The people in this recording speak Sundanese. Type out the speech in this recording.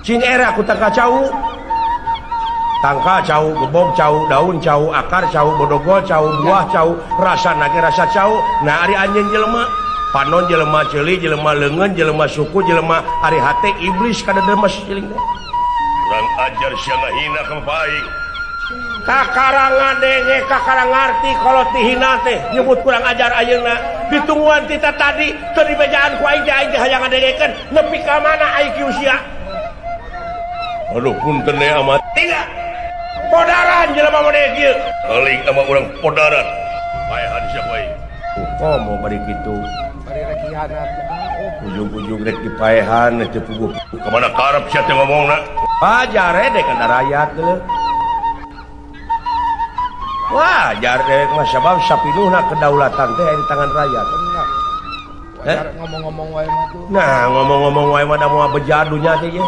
cing era ku tangka cau tangka cau gebog cau daun cau akar cau bodogol cau buah cau rasa nage rasa cau nah ari anjeun jelema panon jelema ceuli jelema leungeun jelema suku jelema ari hate iblis kada demas ciling teh kurang ajar sia ngahina ka baik kakarang ngadenge kakarang ngarti kalau tihina teh nyebut kurang ajar ayeuna ditungguan tita tadi teu dibejaan ku aing teh aing teh hayang ngadengekeun nepi ka mana IQ sia aduh punten teh amat tidak podaran jelema mode kieu euling ama urang podaran paehan sia ku aing komo bari kitu bari rek hianat ujung-ujung rek dipaehan teh puguh ka mana karep sia teh ngomongna pajare dek kana rakyat geuleuh wajar deh mas sabab sapinuhna kedaulatan teh di tangan rakyat ngomong-ngomong wae mah tuh nah ngomong-ngomong wae mah da moal bejadunya teh ye